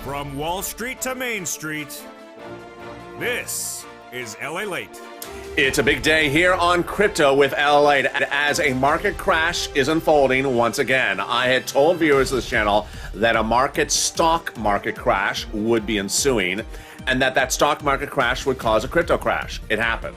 From Wall Street to Main Street, this is LALATE. It's a big day here on crypto with LALATE as a market crash is unfolding once again. I had told viewers of this channel that a stock market crash would be ensuing and that stock market crash would cause a crypto crash. It happened.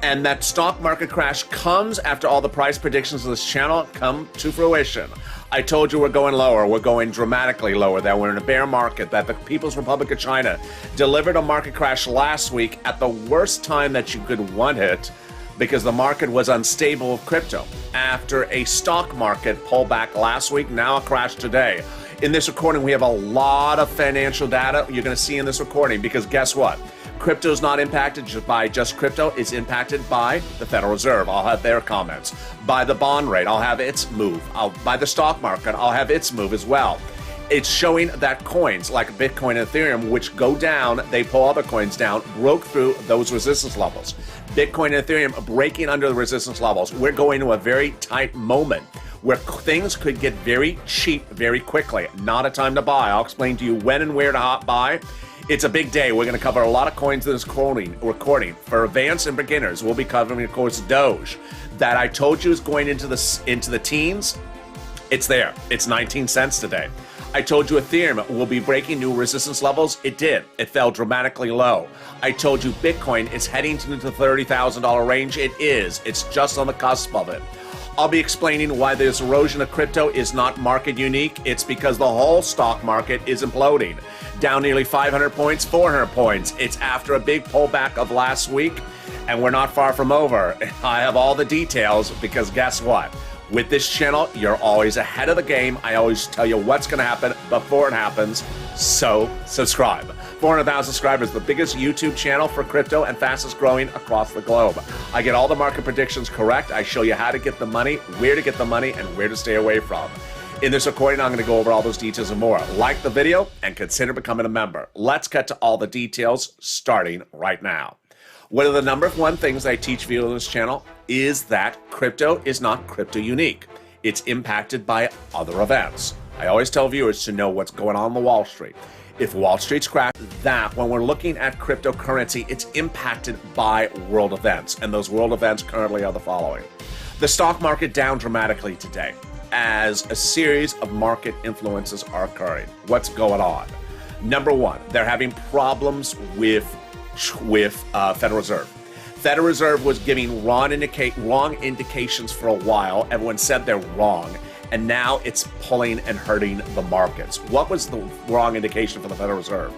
And that stock market crash comes after all the price predictions of this channel come to fruition. I told you we're going lower, we're going dramatically lower, that we're in a bear market, that the People's Republic of China delivered a market crash last week at the worst time that you could want it because the market was unstable with crypto. After a stock market pullback last week, now a crash today. In this recording, we have a lot of financial data you're going to see in this recording because guess what? Crypto is not impacted by just crypto. It's impacted by the Federal Reserve. I'll have their comments. By the bond rate, I'll have its move. By the stock market, I'll have its move as well. It's showing that coins like Bitcoin and Ethereum, which go down, they pull other coins down, broke through those resistance levels. Bitcoin and Ethereum breaking under the resistance levels. We're going to a very tight moment where things could get very cheap very quickly. Not a time to buy. I'll explain to you when and where to buy. It's a big day. We're going to cover a lot of coins in this recording. For advanced and beginners, we'll be covering, of course, Doge, that I told you is going into the teens. It's there. It's 19 cents today. I told you Ethereum will be breaking new resistance levels. It did. It fell dramatically low. I told you Bitcoin is heading to the $30,000 range. It is. It's just on the cusp of it. I'll be explaining why this erosion of crypto is not market unique. It's because the whole stock market is imploding. Down nearly 500 points, 400 points. It's after a big pullback of last week, and we're not far from over. I have all the details because guess what? With this channel, you're always ahead of the game. I always tell you what's going to happen before it happens, so subscribe. 400,000 subscribers, the biggest YouTube channel for crypto and fastest growing across the globe. I get all the market predictions correct. I show you how to get the money, where to get the money, and where to stay away from. In this recording, I'm going to go over all those details and more. Like the video and consider becoming a member. Let's get to all the details starting right now. One of the number one things I teach viewers on this channel is that crypto is not crypto unique. It's impacted by other events. I always tell viewers to know what's going on Wall Street. If Wall Street's crashed, that when we're looking at cryptocurrency, it's impacted by world events. And those world events currently are the following. The stock market down dramatically today as a series of market influences are occurring. What's going on? Number one, they're having problems with Federal Reserve. Federal Reserve was giving wrong indications for a while. Everyone said they're wrong. And now it's pulling and hurting the markets. What was the wrong indication for the Federal Reserve?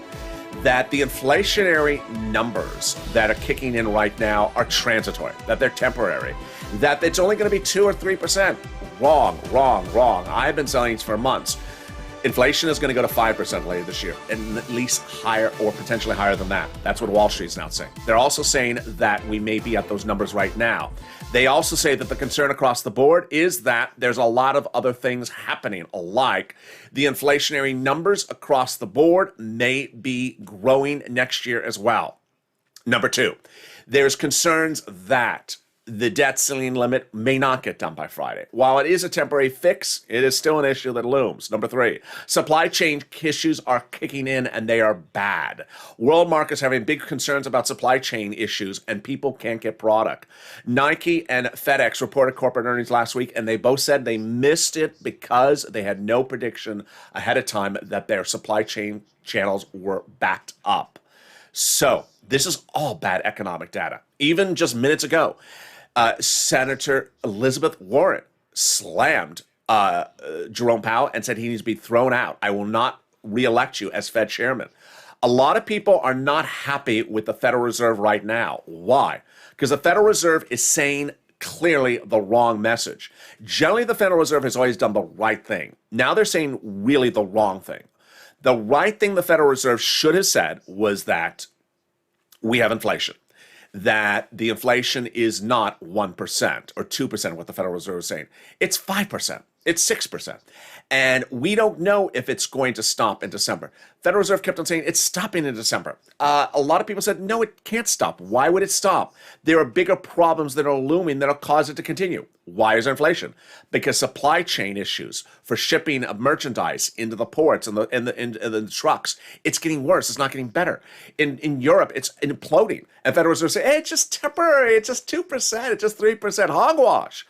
That the inflationary numbers that are kicking in right now are transitory, that they're temporary, that it's only going to be 2 or 3%. Wrong, wrong, wrong. I've been saying this for months. Inflation is going to go to 5% later this year, and at least higher or potentially higher than that. That's what Wall Street's now saying. They're also saying that we may be at those numbers right now. They also say that the concern across the board is that there's a lot of other things happening, like the inflationary numbers across the board may be growing next year as well. Number two, there's concerns that the debt ceiling limit may not get done by Friday. While it is a temporary fix, it is still an issue that looms. Number three, supply chain issues are kicking in and they are bad. World markets are having big concerns about supply chain issues and people can't get product. Nike and FedEx reported corporate earnings last week and they both said they missed it because they had no prediction ahead of time that their supply chain channels were backed up. So this is all bad economic data. Even just minutes ago, Senator Elizabeth Warren slammed Jerome Powell and said he needs to be thrown out. I will not reelect you as Fed chairman. A lot of people are not happy with the Federal Reserve right now. Why? Because the Federal Reserve is saying clearly the wrong message. Generally, the Federal Reserve has always done the right thing. Now they're saying really the wrong thing. The right thing the Federal Reserve should have said was that we have inflation. That the inflation is not 1% or 2%, what the Federal Reserve is saying. It's 5%. It's 6%. And we don't know if it's going to stop in December. Federal Reserve kept on saying it's stopping in December. A lot of people said, no, it can't stop. Why would it stop? There are bigger problems that are looming that'll cause it to continue. Why is there inflation? Because supply chain issues for shipping of merchandise into the ports and the trucks, it's getting worse. It's not getting better. In Europe, it's imploding. And Federal Reserve say, hey, it's just temporary. It's just 2%. It's just 3%. Hogwash.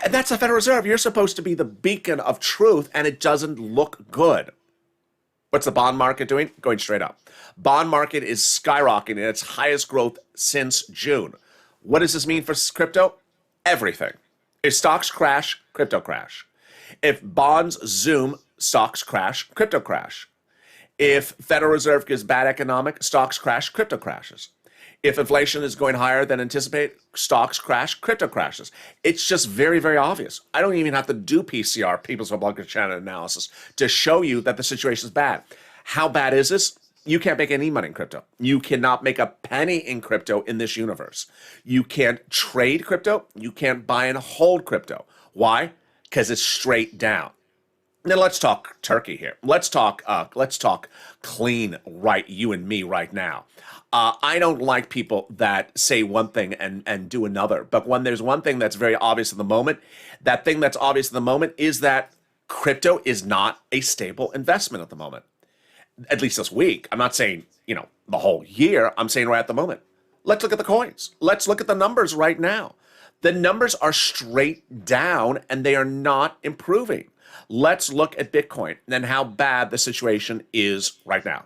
And that's the Federal Reserve. You're supposed to be the beacon of truth, and it doesn't look good. What's the bond market doing? Going straight up. Bond market is skyrocketing at its highest growth since June. What does this mean for crypto? Everything. If stocks crash, crypto crash. If bonds zoom, stocks crash, crypto crash. If Federal Reserve gives bad economic, stocks crash, crypto crashes. If inflation is going higher than anticipated, stocks crash, crypto crashes. It's just very, very obvious. I don't even have to do PCR, People's Republic of China analysis, to show you that the situation is bad. How bad is this? You can't make any money in crypto. You cannot make a penny in crypto in this universe. You can't trade crypto. You can't buy and hold crypto. Why? Because it's straight down. Now let's talk Turkey here. Let's talk clean, right, you and me right now. I don't like people that say one thing and do another. But when there's one thing that's very obvious at the moment, that thing that's obvious at the moment is that crypto is not a stable investment at the moment. At least this week. I'm not saying, the whole year. I'm saying right at the moment. Let's look at the coins. Let's look at the numbers right now. The numbers are straight down and they are not improving. Let's look at Bitcoin and how bad the situation is right now.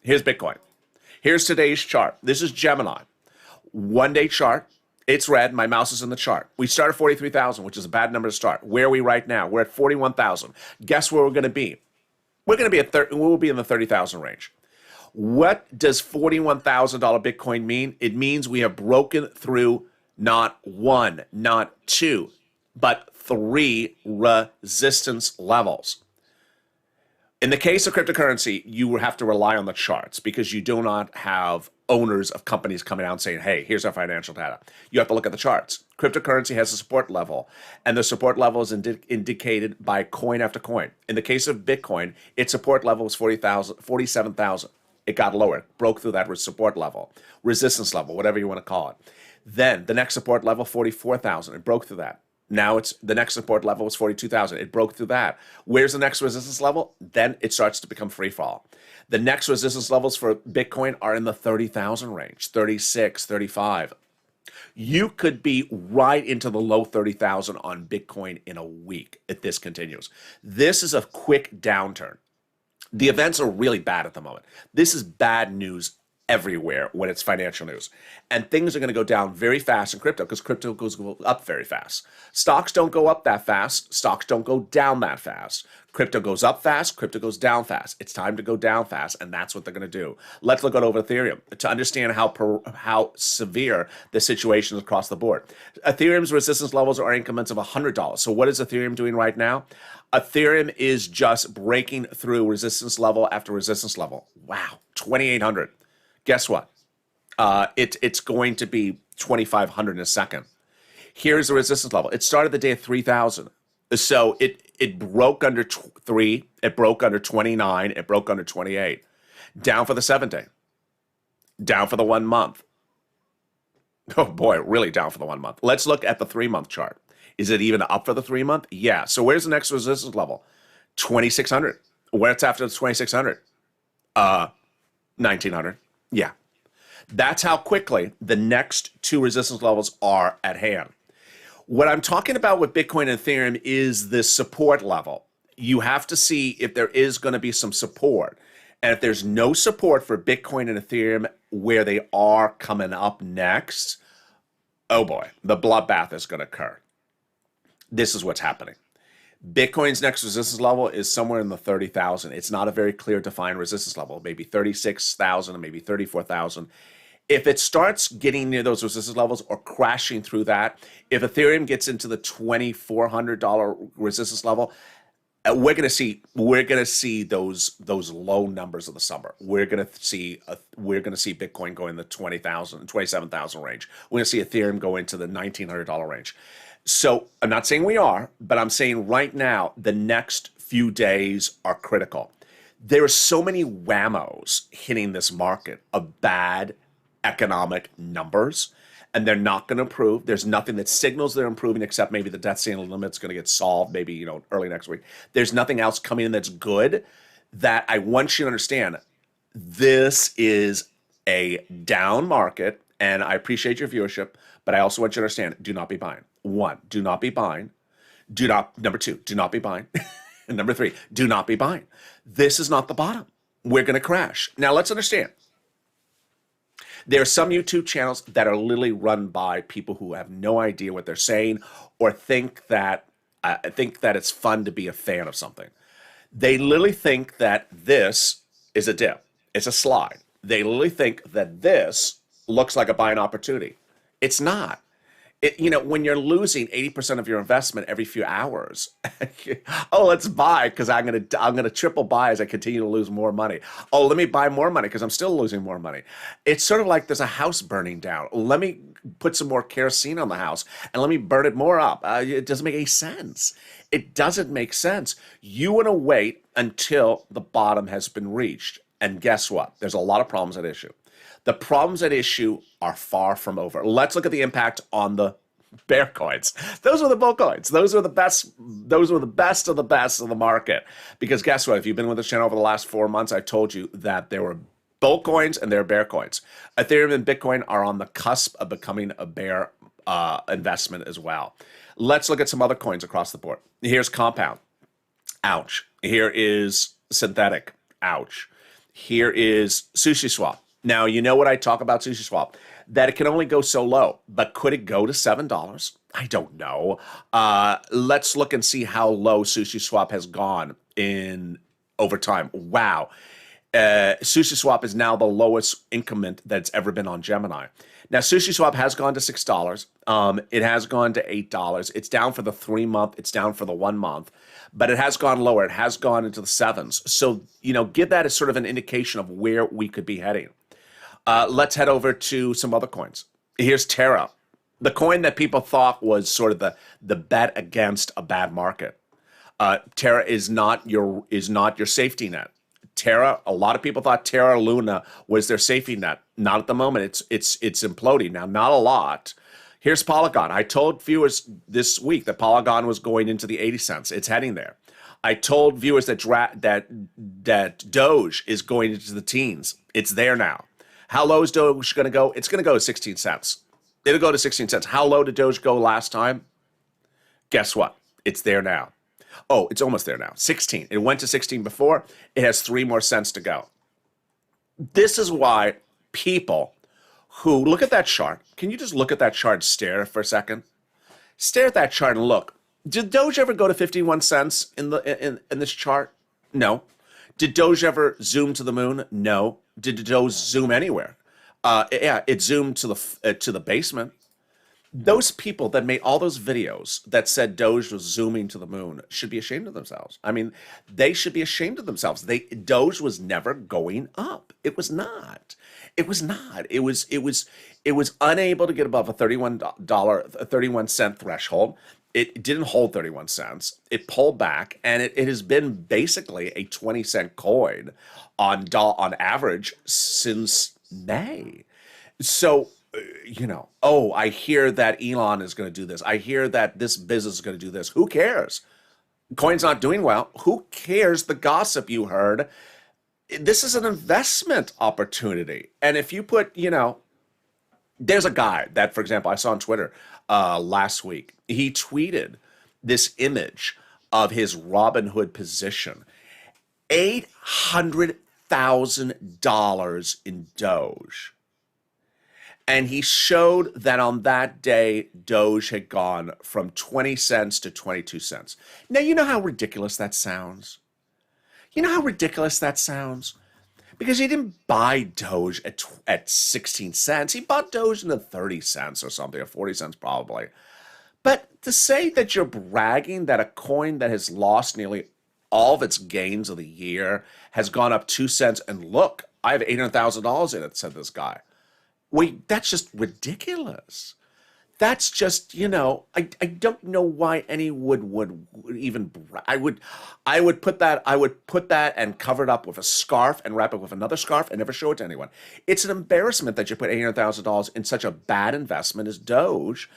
Here's Bitcoin. Here's today's chart. This is Gemini. 1 day chart. It's red. My mouse is in the chart. We started 43,000, which is a bad number to start. Where are we right now? We're at 41,000. Guess where we're going to be? We're going to be we'll be in the 30,000 range. What does $41,000 Bitcoin mean? It means we have broken through not one, not two, but three resistance levels. In the case of cryptocurrency, you have to rely on the charts because you do not have owners of companies coming out and saying, hey, here's our financial data. You have to look at the charts. Cryptocurrency has a support level, and the support level is indicated by coin after coin. In the case of Bitcoin, its support level was 47,000. It got lower, broke through that support level, resistance level, whatever you want to call it. Then the next support level, 44,000. It broke through that. Now the next support level was 42,000. It broke through that. Where's the next resistance level? Then it starts to become free fall. The next resistance levels for Bitcoin are in the 30,000 range, 36, 35. You could be right into the low 30,000 on Bitcoin in a week if this continues. This is a quick downturn. The events are really bad at the moment. This is bad news everywhere when it's financial news. And things are going to go down very fast in crypto because crypto goes up very fast. Stocks don't go up that fast. Stocks don't go down that fast. Crypto goes up fast. Crypto goes down fast. It's time to go down fast, and that's what they're going to do. Let's look at over Ethereum to understand how severe the situation is across the board. Ethereum's resistance levels are increments of $100. So what is Ethereum doing right now? Ethereum is just breaking through resistance level after resistance level. Wow, 2,800. Guess what? It's going to be 2,500 in a second. Here's the resistance level. It started the day at 3,000. So it broke under 3. It broke under 29. It broke under 28. Down for the 7 day. Down for the 1 month. Oh boy, really down for the 1 month. Let's look at the 3 month chart. Is it even up for the 3 month? Yeah. So where's the next resistance level? 2,600. Where's after the 2,600? 1,900. Yeah. That's how quickly the next two resistance levels are at hand. What I'm talking about with Bitcoin and Ethereum is the support level. You have to see if there is going to be some support. And if there's no support for Bitcoin and Ethereum where they are coming up next, oh boy, the bloodbath is going to occur. This is what's happening. Bitcoin's next resistance level is somewhere in the 30,000. It's not a very clear defined resistance level, maybe 36,000, maybe 34,000. If it starts getting near those resistance levels or crashing through that, if Ethereum gets into the $2,400 resistance level, we're going to see those low numbers of the summer. We're going to see Bitcoin go in the 20,000, 27,000 range. We're going to see Ethereum go into the $1,900 range. So I'm not saying we are, but I'm saying right now, the next few days are critical. There are so many whammos hitting this market of bad economic numbers, and they're not going to improve. There's nothing that signals they're improving except maybe the debt ceiling limit's going to get solved maybe, early next week. There's nothing else coming in that's good that I want you to understand. This is a down market, and I appreciate your viewership, but I also want you to understand, do not be buying. One, do not be buying. Number two, do not be buying. And number three, do not be buying. This is not the bottom. We're going to crash. Now, let's understand. There are some YouTube channels that are literally run by people who have no idea what they're saying or think that it's fun to be a fan of something. They literally think that this is a dip. It's a slide. They literally think that this looks like a buying opportunity. It's not. When you're losing 80% of your investment every few hours, oh, let's buy because I'm gonna triple buy as I continue to lose more money. Oh, let me buy more money because I'm still losing more money. It's sort of like there's a house burning down. Let me put some more kerosene on the house and let me burn it more up. It doesn't make any sense. It doesn't make sense. You want to wait until the bottom has been reached. And guess what? There's a lot of problems at issue. The problems at issue are far from over. Let's look at the impact on the bear coins. Those are the bull coins. Those are the best. Those are the best of the best of the market. Because guess what? If you've been with this channel over the last 4 months, I told you that there were bull coins and there are bear coins. Ethereum and Bitcoin are on the cusp of becoming a bear investment as well. Let's look at some other coins across the board. Here's Compound. Ouch. Here is Synthetic. Ouch. Here is SushiSwap. Now, you know what I talk about SushiSwap, that it can only go so low, but could it go to $7? I don't know. Let's look and see how low SushiSwap has gone in over time. Wow. SushiSwap is now the lowest increment that's ever been on Gemini. Now, SushiSwap has gone to $6. It has gone to $8. It's down for the 3 month. It's down for the 1 month. But it has gone lower. It has gone into the sevens. So, give that as sort of an indication of where we could be heading. Let's head over to some other coins. Here's Terra, the coin that people thought was sort of the bet against a bad market. Terra is not your safety net. Terra, a lot of people thought Terra Luna was their safety net. Not at the moment. It's imploding now. Not a lot. Here's Polygon. I told viewers this week that Polygon was going into the 80 cents. It's heading there. I told viewers that Doge is going into the teens. It's there now. How low is Doge going to go? It's going to go to 16 cents. It'll go to 16 cents. How low did Doge go last time? Guess what? It's there now. Oh, it's almost there now. 16. It went to 16 before. It has 3 more cents to go. This is why people who look at that chart. Can you just look at that chart and stare for a second? Stare at that chart and look. Did Doge ever go to 51 cents in this chart? No. Did Doge ever zoom to the moon? No. Did Doge zoom anywhere? Yeah, it zoomed to the basement. Those people that made all those videos that said Doge was zooming to the moon should be ashamed of themselves. I mean, they should be ashamed of themselves. Doge was never going up. It was not. It was not. It was unable to get above a $31 threshold. It didn't hold 31 cents. It pulled back, and it has been basically a 20-cent coin on average since May. So, I hear that Elon is going to do this. I hear that this business is going to do this. Who cares? Coin's not doing well. Who cares the gossip you heard? This is an investment opportunity. And if you put, there's a guy that, for example, I saw on Twitter last week. He tweeted this image of his Robinhood position. $800,000 in Doge. And he showed that on that day, Doge had gone from 20 cents to 22 cents. Now, you know how ridiculous that sounds? You know how ridiculous that sounds? Because he didn't buy Doge at 16 cents. He bought Doge in the 30 cents or something, or 40 cents probably. But to say that you're bragging that a coin that has lost nearly all of its gains of the year has gone up 2 cents, and look, I have $800,000 in it, said this guy. Wait, that's just ridiculous. That's just, I don't know why any would even, I would put that and cover it up with a scarf and wrap it with another scarf and never show it to anyone. It's an embarrassment that you put $800,000 in such a bad investment as Doge,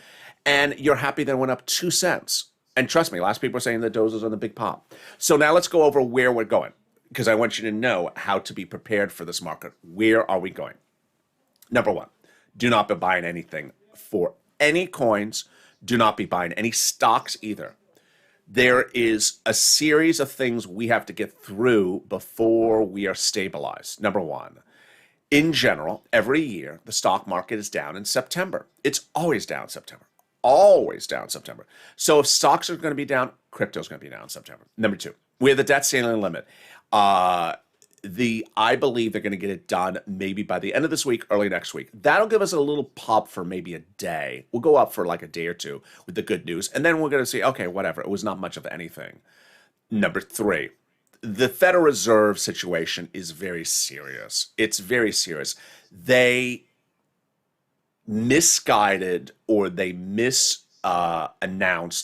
and you're happy that it went up 2 cents. And trust me, last people were saying that Doge was on the big pop. So now let's go over where we're going, because I want you to know how to be prepared for this market. Where are we going? Number one, do not be buying anything for any coins. Do not be buying any stocks either. There is a series of things we have to get through before we are stabilized. Number one, in general, every year, the stock market is down in September. It's always down in September. Always down in September. So if stocks are going to be down, crypto is going to be down in September. Number two, we have the debt ceiling limit. I believe they're going to get it done maybe by the end of this week, early next week. That'll give us a little pop for maybe a day. We'll go up for like a day or two with the good news. And then we're going to see, okay, whatever. It was not much of anything. Number three, the Federal Reserve situation is very serious. It's very serious. They misguided or they announced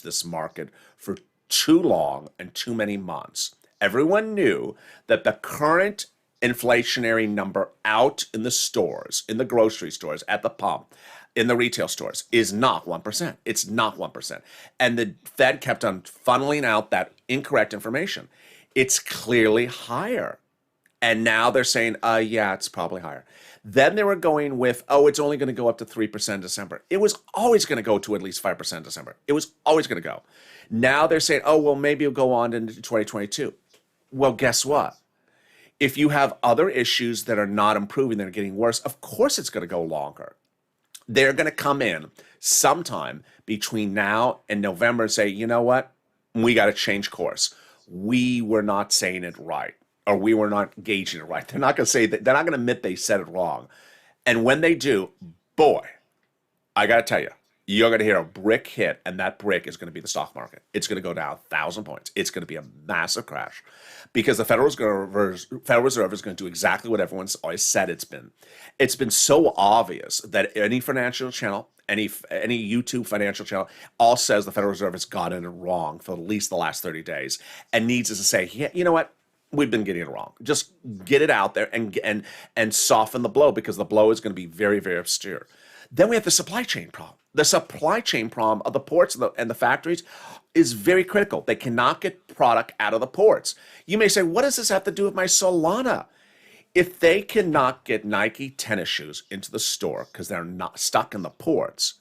this market for too long and too many months. Everyone knew that the current inflationary number out in the stores, in the grocery stores, at the pump, in the retail stores, is not 1%. It's not 1%. And the Fed kept on funneling out that incorrect information. It's clearly higher. And now they're saying, yeah, it's probably higher. Then they were going with, it's only going to go up to 3% in December. It was always going to go to at least 5% in December. It was always going to go. Now they're saying, well, maybe it'll go on into 2022. Well, guess what? If you have other issues that are not improving, that are getting worse, of course it's going to go longer. They're going to come in sometime between now and November and say, you know what? We got to change course. We were not saying it right, or we were not gauging it right. They're not going to say that. They're not going to admit they said it wrong. And when they do, boy, I got to tell you, you're going to hear a brick hit, and that brick is going to be the stock market. It's going to go down 1,000 points. It's going to be a massive crash because the Federal Reserve is going to do exactly what everyone's always said it's been. It's been so obvious that any financial channel, any YouTube financial channel, all says the Federal Reserve has gotten it wrong for at least the last 30 days and needs us to say, yeah, you know what? We've been getting it wrong. Just get it out there and soften the blow, because the blow is going to be very, very obscure. Then we have the supply chain problem. The supply chain problem of the ports and the factories is very critical. They cannot get product out of the ports. You may say, what does this have to do with my Solana? If they cannot get Nike tennis shoes into the store because they're not stuck in the ports,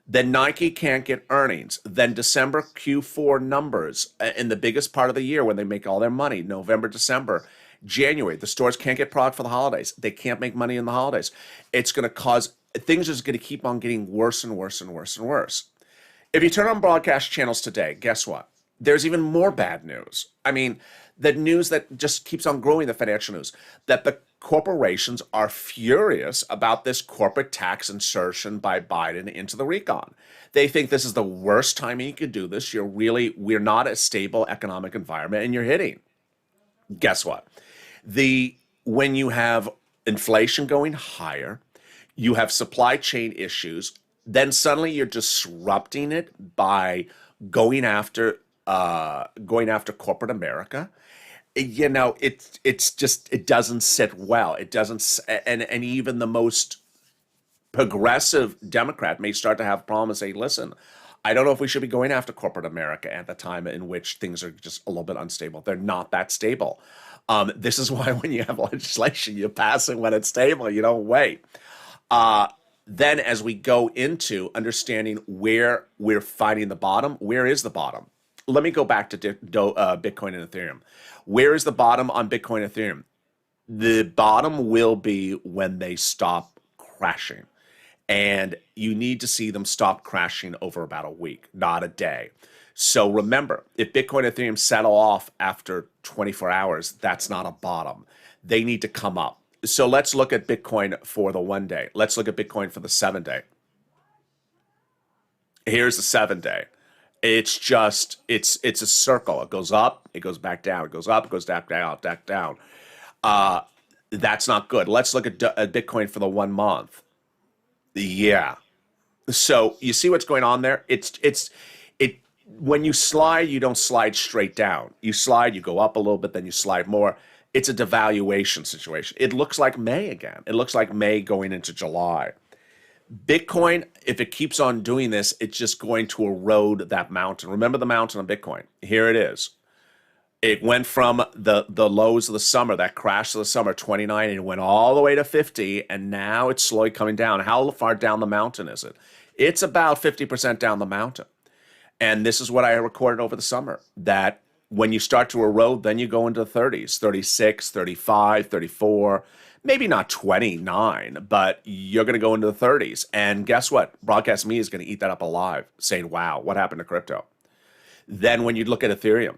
then Nike can't get earnings. Then December Q4 numbers in the biggest part of the year when they make all their money, November, December, January, the stores can't get product for the holidays. They can't make money in the holidays. It's going to cause, things are going to keep on getting worse and worse and worse and worse. If you turn on broadcast channels today, guess what? There's even more bad news. I mean, the news that just keeps on growing, the financial news, that the corporations are furious about this corporate tax insertion by Biden into the recon. They think this is the worst time you could do this. We're not a stable economic environment, and you're hitting. Guess what? When you have inflation going higher, you have supply chain issues, then suddenly you're disrupting it by going after corporate America. You know, it's just, it doesn't sit well. It doesn't, and even the most progressive Democrat may start to have problems and say, listen, I don't know if we should be going after corporate America at the time in which things are just a little bit unstable. They're not that stable. This is why when you have legislation, you pass it when it's stable. You don't wait. Then as we go into understanding where we're finding the bottom, where is the bottom? Let me go back to Bitcoin and Ethereum. Where is the bottom on Bitcoin and Ethereum? The bottom will be when they stop crashing. And you need to see them stop crashing over about a week, not a day. So remember, if Bitcoin and Ethereum settle off after 24 hours, that's not a bottom. They need to come up. So let's look at Bitcoin for the 1 day. Let's look at Bitcoin for the 7 day. Here's the 7 day. It's just, it's a circle. It goes up, it goes back down. It goes up, it goes back down, back down. That's not good. Let's look at Bitcoin for the 1 month. Yeah. So you see what's going on there? It when you slide, you don't slide straight down. You slide, you go up a little bit, then you slide more. It's a devaluation situation. It looks like May again. It looks like May going into July. Bitcoin, if it keeps on doing this, it's just going to erode that mountain. Remember the mountain of Bitcoin. Here it is. It went from the lows of the summer, that crash of the summer, 29, and it went all the way to 50, and now it's slowly coming down. How far down the mountain is it? It's about 50% down the mountain. And this is what I recorded over the summer, that when you start to erode, then you go into the 30s, 36, 35, 34, maybe not 29, but you're going to go into the 30s. And guess what? Broadcast Me is going to eat that up alive, saying, wow, what happened to crypto? Then when you look at Ethereum,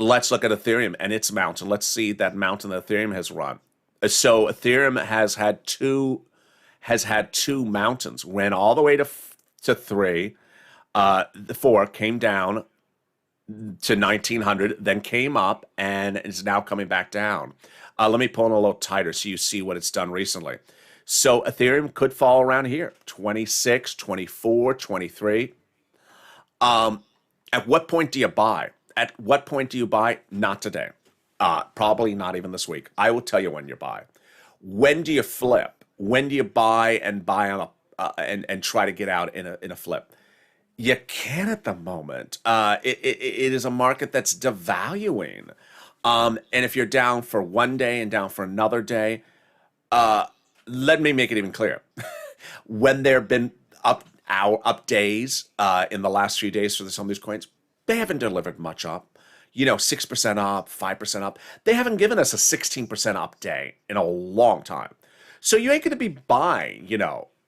let's look at Ethereum and its mountain. Let's see that mountain that Ethereum has run. So Ethereum has had two mountains. Went all the way to 3. The 4 came down to 1900, then came up and is now coming back down. Let me pull in a little tighter so you see what it's done recently. So Ethereum could fall around here, 26, 24, 23. At what point do you buy? At what point do you buy? Not today. Probably not even this week. I will tell you when you buy. When do you flip? When do you buy on a and try to get out in a flip? You can at the moment. It is a market that's devaluing. And if you're down for one day and down for another day, let me make it even clear. When there have been up days in the last few days for some of these coins, they haven't delivered much up. 6% up, 5% up. They haven't given us a 16% up day in a long time. So you ain't going to be buying,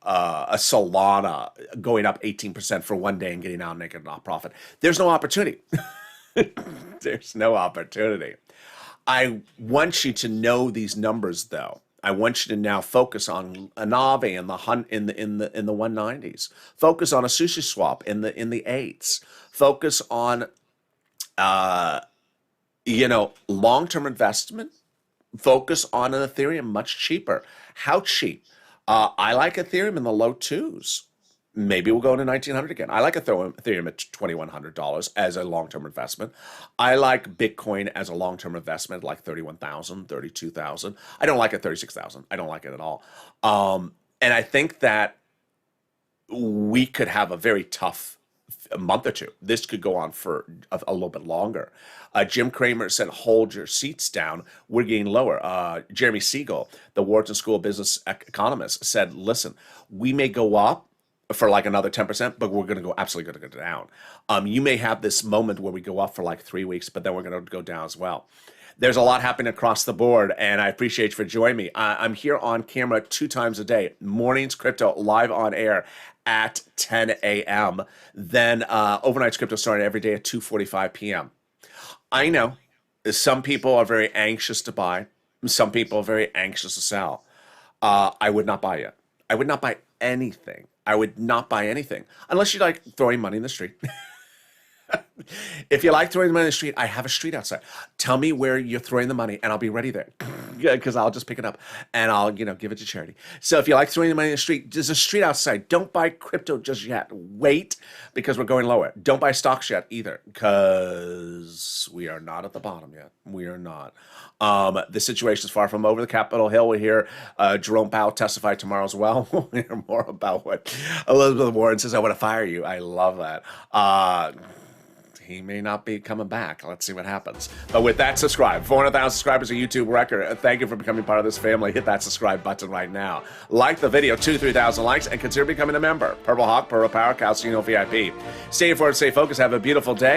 a Solana going up 18% for one day and getting out and making a profit. There's no opportunity. There's no opportunity. I want you to know these numbers, though. I want you to now focus on an Aave in the 190s. Focus on a Sushi Swap in the 8s. Focus on long-term investment. Focus on an Ethereum much cheaper. How cheap? I like Ethereum in the low 2s. Maybe we'll go to 1900 again. I like Ethereum at $2,100 as a long-term investment. I like Bitcoin as a long-term investment, like 31,000, 32,000. I don't like it 36,000. I don't like it at all. And I think that we could have a very tough month or two. This could go on for a little bit longer. Jim Cramer said, hold your seats down. We're getting lower. Jeremy Siegel, the Wharton School of Business economist, said, listen, we may go up for like another 10%, but we're going to go absolutely going to go down. You may have this moment where we go up for like 3 weeks, but then we're going to go down as well. There's a lot happening across the board, and I appreciate you for joining me. I'm here on camera 2 times a day. Mornings crypto live on air at 10 a.m. Then overnight crypto starting every day at 2:45 p.m. I know some people are very anxious to buy. Some people are very anxious to sell. I would not buy yet. I would not buy anything. I would not buy anything unless you like throwing money in the street. If you like throwing the money in the street, I have a street outside. Tell me where you're throwing the money, and I'll be ready there. Because I'll just pick it up and I'll, give it to charity. So if you like throwing the money in the street, there's a street outside. Don't buy crypto just yet. Wait, because we're going lower. Don't buy stocks yet either, because we are not at the bottom yet. We are not. The situation is far from over. The Capitol Hill. We hear Jerome Powell testify tomorrow as well. We'll hear more about what Elizabeth Warren says. I want to fire you. I love that. He may not be coming back. Let's see what happens. But with that, subscribe. 400,000 subscribers, a YouTube record. Thank you for becoming part of this family. Hit that subscribe button right now. Like the video, 2,000-3,000 likes, and consider becoming a member. Purple Hawk, Purple Power, Calcino VIP. Stay informed, stay focused. Have a beautiful day.